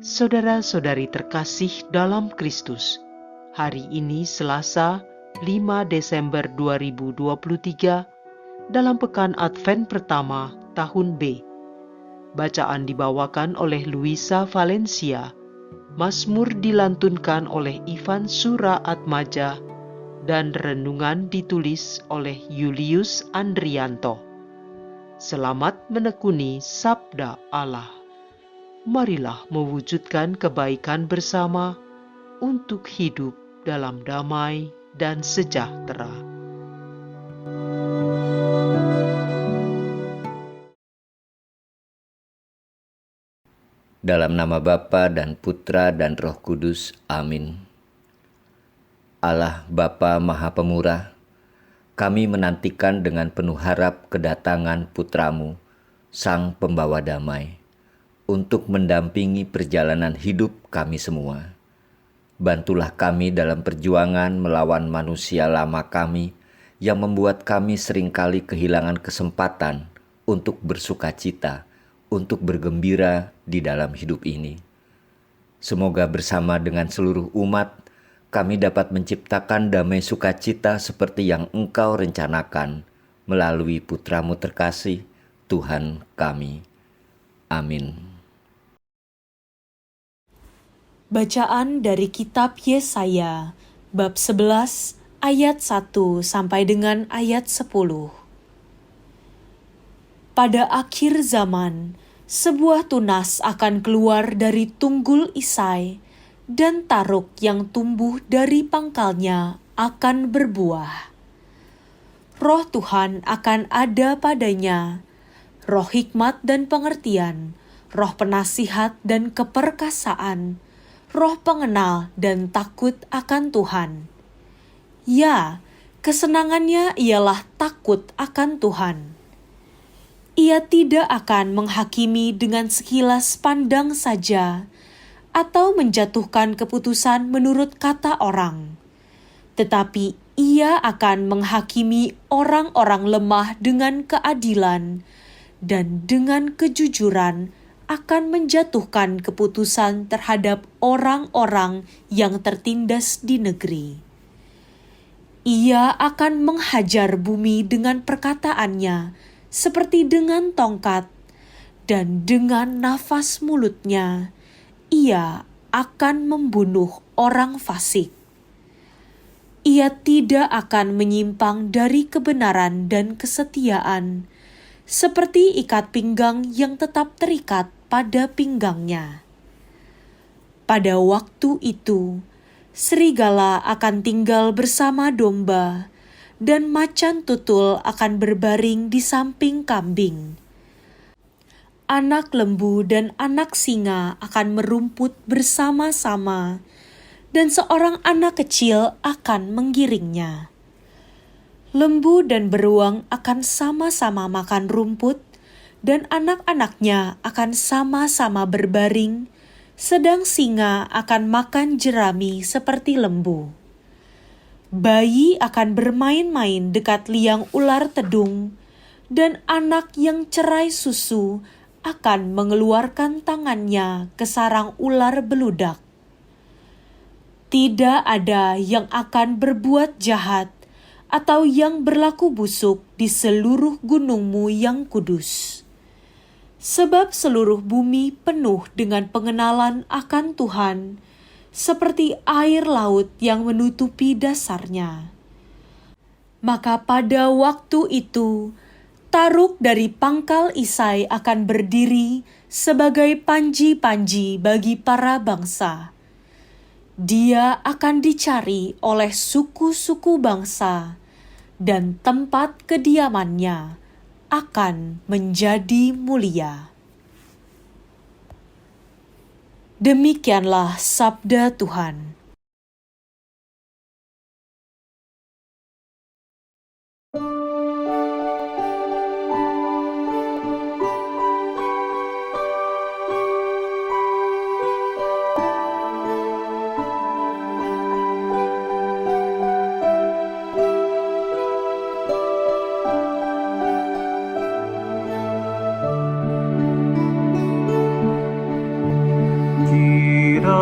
Saudara-saudari terkasih dalam Kristus, hari ini Selasa 5 Desember 2023 dalam pekan Advent pertama tahun B. Bacaan dibawakan oleh Luisa Valencia, Mazmur dilantunkan oleh Ivan Suraatmaja, dan renungan ditulis oleh Julius Andrianto. Selamat menekuni Sabda Allah. Marilah mewujudkan kebaikan bersama untuk hidup dalam damai dan sejahtera. Dalam nama Bapa dan Putra dan Roh Kudus. Amin. Allah Bapa Maha Pemurah, kami menantikan dengan penuh harap kedatangan Putramu, Sang Pembawa Damai, untuk mendampingi perjalanan hidup kami semua. Bantulah kami dalam perjuangan melawan manusia lama kami yang membuat kami seringkali kehilangan kesempatan untuk bersukacita, untuk bergembira di dalam hidup ini. Semoga bersama dengan seluruh umat, kami dapat menciptakan damai sukacita seperti yang Engkau rencanakan melalui Putramu terkasih, Tuhan kami. Amin. Bacaan dari kitab Yesaya, bab 11, ayat 1 sampai dengan ayat 10. Pada akhir zaman, sebuah tunas akan keluar dari tunggul Isai, dan taruk yang tumbuh dari pangkalnya akan berbuah. Roh Tuhan akan ada padanya, roh hikmat dan pengertian, roh penasihat dan keperkasaan, roh pengenal dan takut akan Tuhan. Ya, kesenangannya ialah takut akan Tuhan. Ia tidak akan menghakimi dengan sekilas pandang saja, atau menjatuhkan keputusan menurut kata orang. Tetapi ia akan menghakimi orang-orang lemah dengan keadilan, dan dengan kejujuran akan menjatuhkan keputusan terhadap orang-orang yang tertindas di negeri. Ia akan menghajar bumi dengan perkataannya, seperti dengan tongkat, dan dengan nafas mulutnya, ia akan membunuh orang fasik. Ia tidak akan menyimpang dari kebenaran dan kesetiaan, seperti ikat pinggang yang tetap terikat pada pinggangnya. Pada waktu itu, serigala akan tinggal bersama domba, dan macan tutul akan berbaring di samping kambing. Anak lembu dan anak singa akan merumput bersama-sama, dan seorang anak kecil akan menggiringnya. Lembu dan beruang akan sama-sama makan rumput, dan anak-anaknya akan sama-sama berbaring, sedang singa akan makan jerami seperti lembu. Bayi akan bermain-main dekat liang ular tedung, dan anak yang cerai susu akan mengeluarkan tangannya ke sarang ular beludak. Tidak ada yang akan berbuat jahat atau yang berlaku busuk di seluruh gunungmu yang kudus. Sebab seluruh bumi penuh dengan pengenalan akan Tuhan, seperti air laut yang menutupi dasarnya. Maka pada waktu itu, taruk dari pangkal Isai akan berdiri sebagai panji-panji bagi para bangsa. Dia akan dicari oleh suku-suku bangsa, dan tempat kediamannya akan menjadi mulia. Demikianlah sabda Tuhan.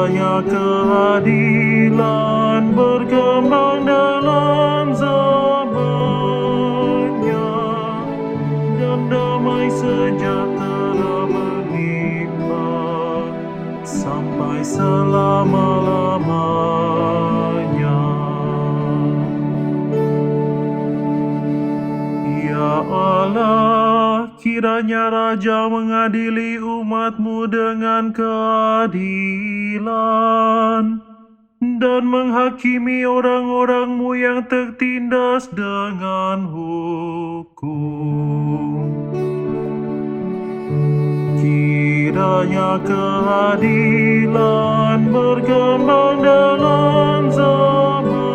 Kiranya keadilan berkembang dalam zamannya, dan damai sejahtera berlimpah sampai selama-lamanya. Ya Allah, kiranya Raja mengadili umat-Mu dengan keadilan dan menghakimi orang-orang-Mu yang tertindas dengan hukum. Kiranya keadilan berkembang dalam zamannya,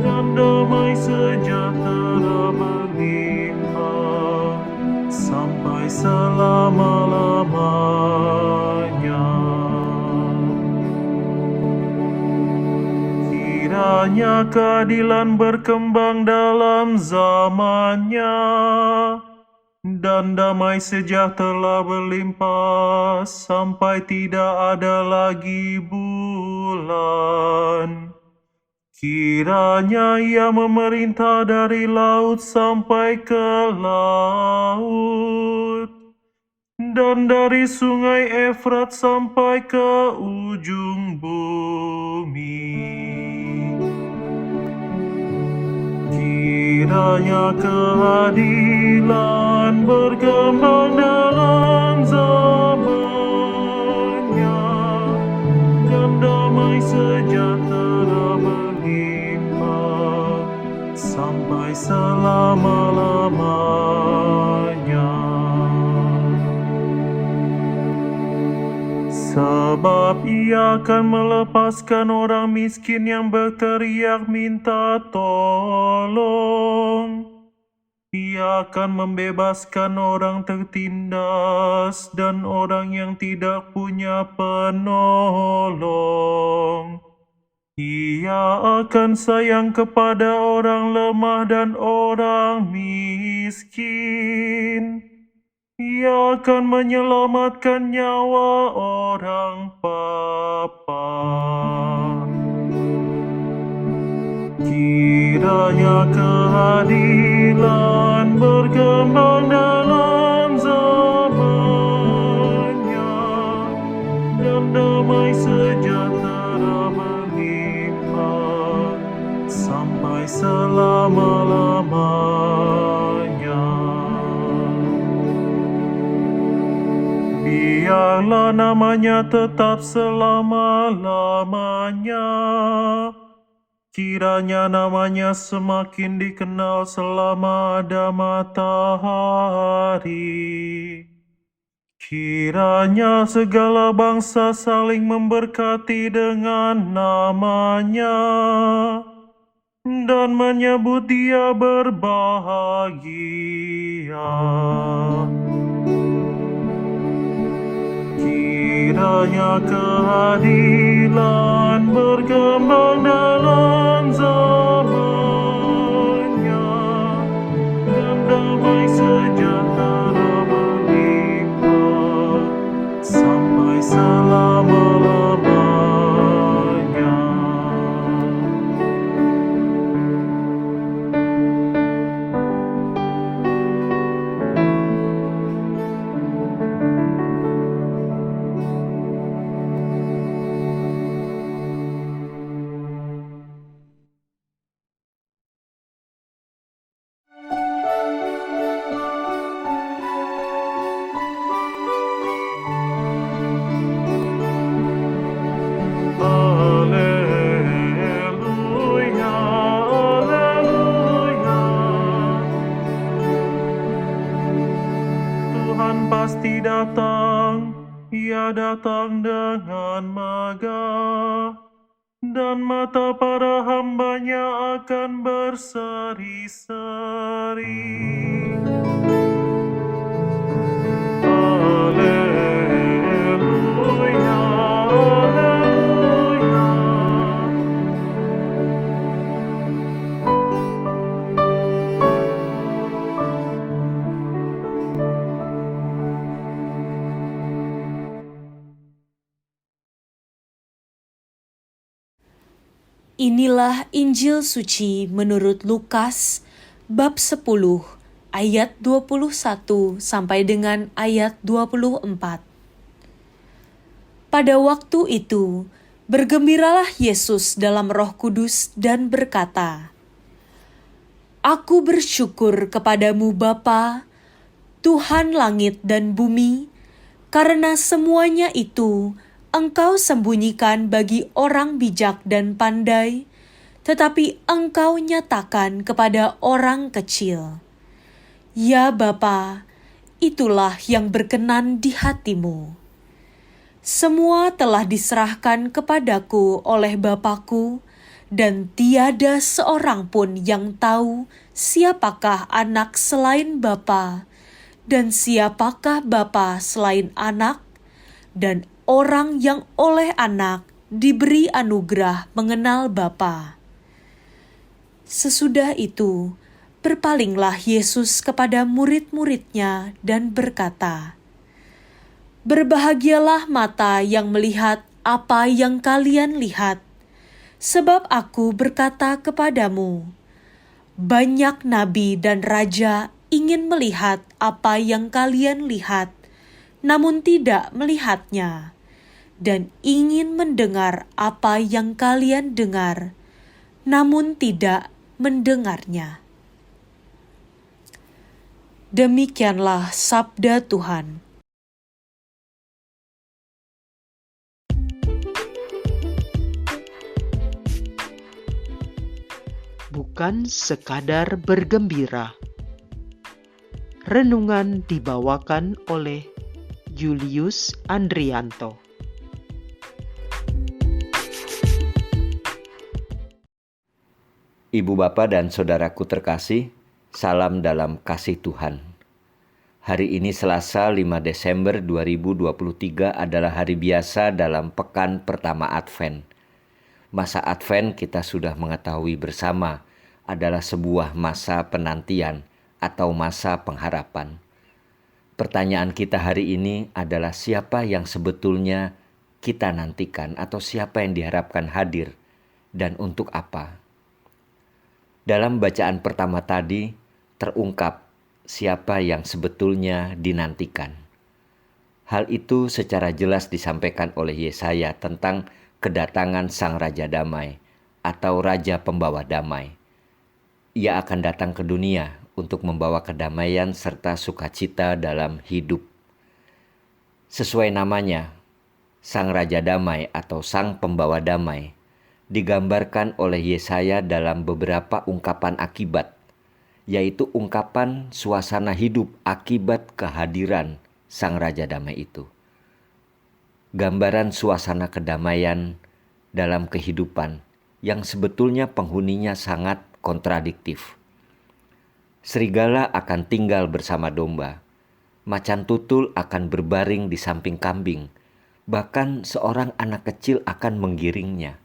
dan damai sejahtera berlimpah sampai selama-lamanya. Kiranya keadilan berkembang dalam zamannya, dan damai sejahtera berlimpah sampai tidak ada lagi bulan. Kiranya Ia memerintah dari laut sampai ke laut, dan dari sungai Efrat sampai ke ujung bumi. Kiranya keadilan berkembang dalam zamannya, dan damai sejahtera berlimpah sampai selama-lamanya. Sebab Ia akan melepaskan orang miskin yang berteriak minta tolong. Ia akan membebaskan orang tertindas dan orang yang tidak punya penolong. Ia akan sayang kepada orang lemah dan orang miskin. Ia akan menyelamatkan nyawa orang papa. Kiranya keadilan berkembang dalam zamannya, dan damai sejahtera berlimpah sampai selama-lamanya. Biarlah namanya tetap selama-lamanya. Kiranya namanya semakin dikenal selama ada matahari. Kiranya segala bangsa saling memberkati dengan namanya dan menyebut Dia berbahagia. Kiranya keadilan berkembang dalam zamannya, dan damai sejahtera berlimpah sampai selama-lamanya. Haleluya, haleluya. Tuhan pasti datang, Ia datang dengan megah, dan mata para hamba-Nya akan berseri-seri. Haleluya, haleluya. Inilah Injil suci menurut Lukas bab 10 ayat 21 sampai dengan ayat 24. Pada waktu itu, bergembiralah Yesus dalam Roh Kudus dan berkata, "Aku bersyukur kepadamu Bapa, Tuhan langit dan bumi, karena semuanya itu Engkau sembunyikan bagi orang bijak dan pandai, tetapi Engkau nyatakan kepada orang kecil. Ya Bapa, itulah yang berkenan di hatimu. Semua telah diserahkan kepadaku oleh Bapa-Ku, dan tiada seorang pun yang tahu siapakah anak selain Bapa, dan siapakah Bapa selain anak, dan orang yang oleh anak diberi anugerah mengenal Bapa." Sesudah itu, berpalinglah Yesus kepada murid-muridnya dan berkata, "Berbahagialah mata yang melihat apa yang kalian lihat, sebab aku berkata kepadamu, banyak nabi dan raja ingin melihat apa yang kalian lihat, namun tidak melihatnya, dan ingin mendengar apa yang kalian dengar, namun tidak mendengarnya." Demikianlah sabda Tuhan. Bukan sekadar bergembira. Renungan dibawakan oleh Julius Andrianto. Ibu bapa dan saudaraku terkasih, salam dalam kasih Tuhan. Hari ini Selasa 5 Desember 2023 adalah hari biasa dalam pekan pertama Advent. Masa Advent kita sudah mengetahui bersama adalah sebuah masa penantian atau masa pengharapan. Pertanyaan kita hari ini adalah siapa yang sebetulnya kita nantikan atau siapa yang diharapkan hadir dan untuk apa? Dalam bacaan pertama tadi terungkap siapa yang sebetulnya dinantikan. Hal itu secara jelas disampaikan oleh Yesaya tentang kedatangan Sang Raja Damai atau Raja Pembawa Damai. Ia akan datang ke dunia untuk membawa kedamaian serta sukacita dalam hidup. Sesuai namanya, Sang Raja Damai atau Sang Pembawa Damai digambarkan oleh Yesaya dalam beberapa ungkapan akibat, yaitu ungkapan suasana hidup akibat kehadiran Sang Raja Damai itu. Gambaran suasana kedamaian dalam kehidupan yang sebetulnya penghuninya sangat kontradiktif. Serigala akan tinggal bersama domba, macan tutul akan berbaring di samping kambing, bahkan seorang anak kecil akan menggiringnya.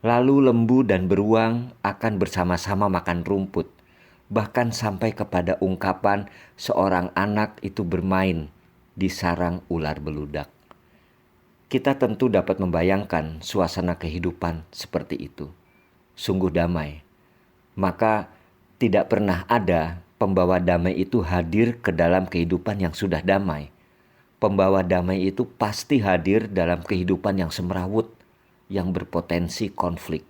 Lalu lembu dan beruang akan bersama-sama makan rumput, bahkan sampai kepada ungkapan seorang anak itu bermain di sarang ular beludak. Kita tentu dapat membayangkan suasana kehidupan seperti itu. Sungguh damai. Maka tidak pernah ada pembawa damai itu hadir ke dalam kehidupan yang sudah damai. Pembawa damai itu pasti hadir dalam kehidupan yang semrawut, yang berpotensi konflik.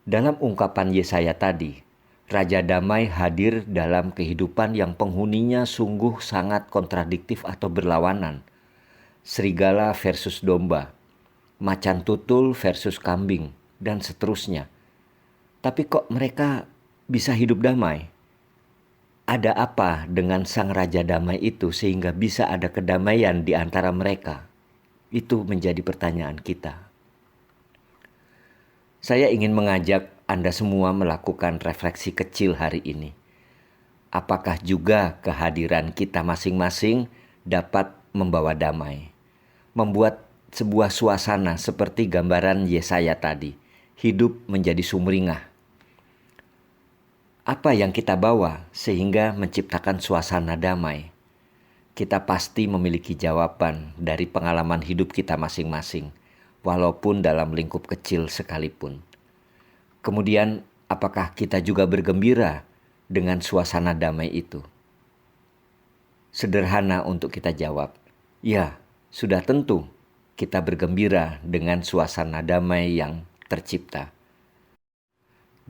Dalam ungkapan Yesaya tadi, Raja Damai hadir dalam kehidupan yang penghuninya sungguh sangat kontradiktif atau berlawanan. Serigala versus domba, macan tutul versus kambing, dan seterusnya. Tapi kok mereka bisa hidup damai? Ada apa dengan Sang Raja Damai itu sehingga bisa ada kedamaian di antara mereka? Itu menjadi pertanyaan kita. Saya ingin mengajak Anda semua melakukan refleksi kecil hari ini. Apakah juga kehadiran kita masing-masing dapat membawa damai? Membuat sebuah suasana seperti gambaran Yesaya tadi, hidup menjadi sumringah. Apa yang kita bawa sehingga menciptakan suasana damai? Kita pasti memiliki jawaban dari pengalaman hidup kita masing-masing. walaupun dalam lingkup kecil sekalipun. Kemudian, apakah kita juga bergembira dengan suasana damai itu? Sederhana untuk kita jawab, ya, sudah tentu kita bergembira dengan suasana damai yang tercipta.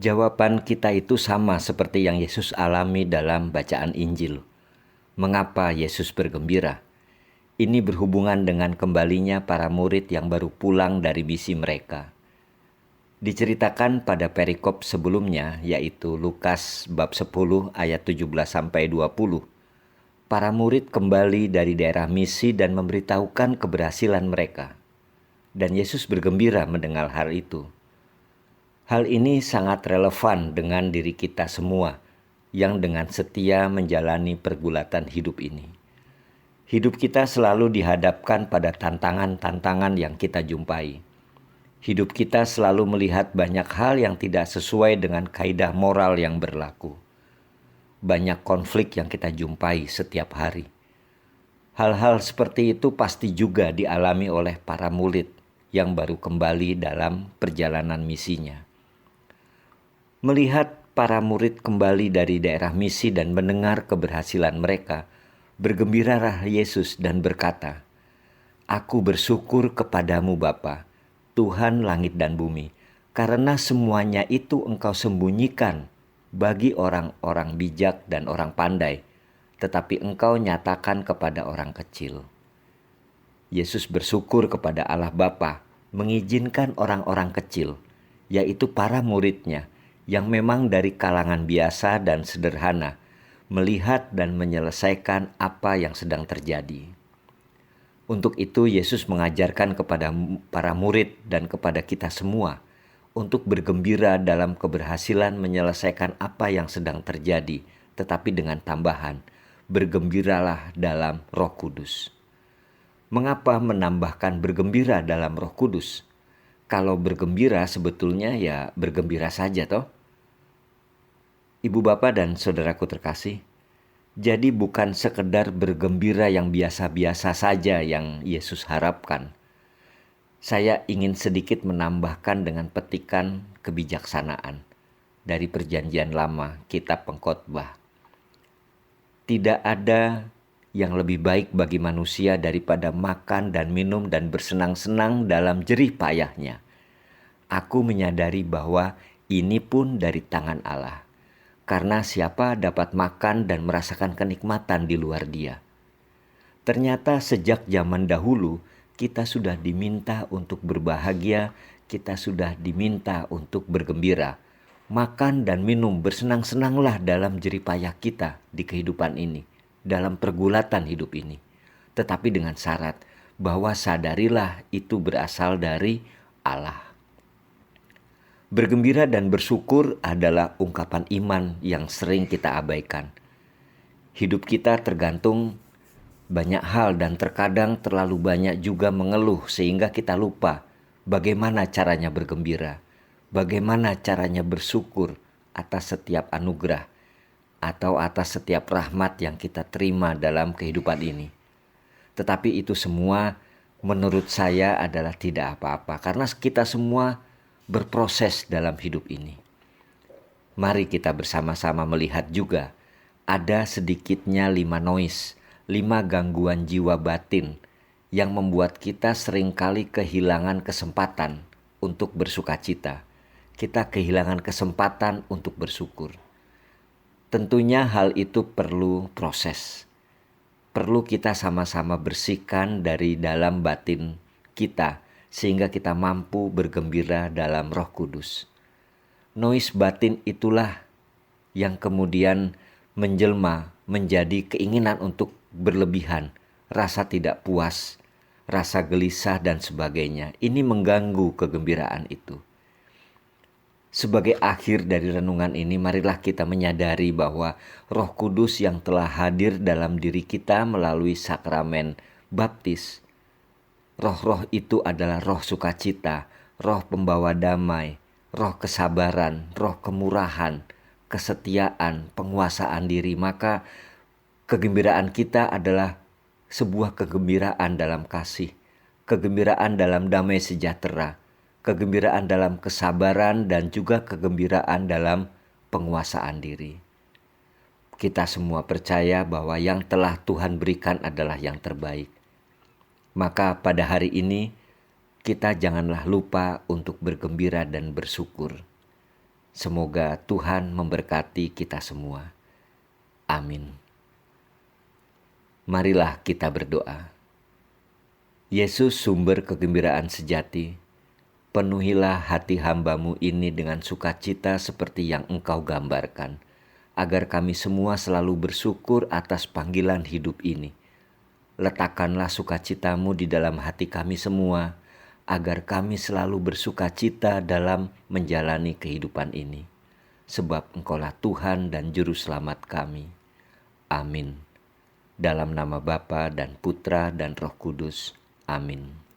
Jawaban kita itu sama seperti yang Yesus alami dalam bacaan Injil. Mengapa Yesus bergembira? Ini berhubungan dengan kembalinya para murid yang baru pulang dari misi mereka. Diceritakan pada perikop sebelumnya, yaitu Lukas bab 10 ayat 17-20. Para murid kembali dari daerah misi dan memberitahukan keberhasilan mereka. Dan Yesus bergembira mendengar hal itu. Hal ini sangat relevan dengan diri kita semua yang dengan setia menjalani pergulatan hidup ini. Hidup kita selalu dihadapkan pada tantangan-tantangan yang kita jumpai. Hidup kita selalu melihat banyak hal yang tidak sesuai dengan kaidah moral yang berlaku. Banyak konflik yang kita jumpai setiap hari. Hal-hal seperti itu pasti juga dialami oleh para murid yang baru kembali dalam perjalanan misinya. Melihat para murid kembali dari daerah misi dan mendengar keberhasilan mereka, bergembiralah Yesus dan berkata, "Aku bersyukur kepadamu Bapa, Tuhan langit dan bumi, karena semuanya itu Engkau sembunyikan bagi orang-orang bijak dan orang pandai, tetapi Engkau nyatakan kepada orang kecil." Yesus bersyukur kepada Allah Bapa mengizinkan orang-orang kecil, yaitu para muridnya, yang memang dari kalangan biasa dan sederhana, melihat dan menyelesaikan apa yang sedang terjadi. Untuk itu Yesus mengajarkan kepada para murid dan kepada kita semua untuk bergembira dalam keberhasilan menyelesaikan apa yang sedang terjadi, tetapi dengan tambahan, bergembiralah dalam Roh Kudus. Mengapa menambahkan bergembira dalam Roh Kudus? Kalau bergembira sebetulnya ya bergembira saja toh. Ibu bapak dan saudaraku terkasih, jadi bukan sekedar bergembira yang biasa-biasa saja yang Yesus harapkan. Saya ingin sedikit menambahkan dengan petikan kebijaksanaan dari Perjanjian Lama, Kitab Pengkhotbah. Tidak ada yang lebih baik bagi manusia daripada makan dan minum dan bersenang-senang dalam jerih payahnya. Aku menyadari bahwa ini pun dari tangan Allah. Karena siapa dapat makan dan merasakan kenikmatan di luar Dia. Ternyata sejak zaman dahulu kita sudah diminta untuk berbahagia, kita sudah diminta untuk bergembira. Makan dan minum, bersenang-senanglah dalam jerih payah kita di kehidupan ini, dalam pergulatan hidup ini. Tetapi dengan syarat bahwa sadarilah itu berasal dari Allah. Bergembira dan bersyukur adalah ungkapan iman yang sering kita abaikan. Hidup kita tergantung banyak hal dan terkadang terlalu banyak juga mengeluh sehingga kita lupa bagaimana caranya bergembira, bagaimana caranya bersyukur atas setiap anugerah atau atas setiap rahmat yang kita terima dalam kehidupan ini. Tetapi itu semua menurut saya adalah tidak apa-apa karena kita semua berproses dalam hidup ini. Mari kita bersama-sama melihat juga ada sedikitnya 5 noise, 5 gangguan jiwa batin yang membuat kita seringkali kehilangan kesempatan untuk bersukacita. Kita kehilangan kesempatan untuk bersyukur. Tentunya hal itu perlu proses. Perlu kita sama-sama bersihkan dari dalam batin kita sehingga kita mampu bergembira dalam Roh Kudus. Noise batin itulah yang kemudian menjelma menjadi keinginan untuk berlebihan, rasa tidak puas, rasa gelisah dan sebagainya. Ini mengganggu kegembiraan itu. Sebagai akhir dari renungan ini, marilah kita menyadari bahwa Roh Kudus yang telah hadir dalam diri kita melalui sakramen baptis, roh-roh itu adalah roh sukacita, roh pembawa damai, roh kesabaran, roh kemurahan, kesetiaan, penguasaan diri. Maka kegembiraan kita adalah sebuah kegembiraan dalam kasih, kegembiraan dalam damai sejahtera, kegembiraan dalam kesabaran, dan juga kegembiraan dalam penguasaan diri. Kita semua percaya bahwa yang telah Tuhan berikan adalah yang terbaik. Maka pada hari ini, kita janganlah lupa untuk bergembira dan bersyukur. Semoga Tuhan memberkati kita semua. Amin. Marilah kita berdoa. Yesus, sumber kegembiraan sejati, penuhilah hati hamba-Mu ini dengan sukacita seperti yang Engkau gambarkan, agar kami semua selalu bersyukur atas panggilan hidup ini. Letakkanlah sukacita-Mu di dalam hati kami semua, agar kami selalu bersukacita dalam menjalani kehidupan ini. Sebab Engkaulah Tuhan dan Juru Selamat kami. Amin. Dalam nama Bapa dan Putra dan Roh Kudus. Amin.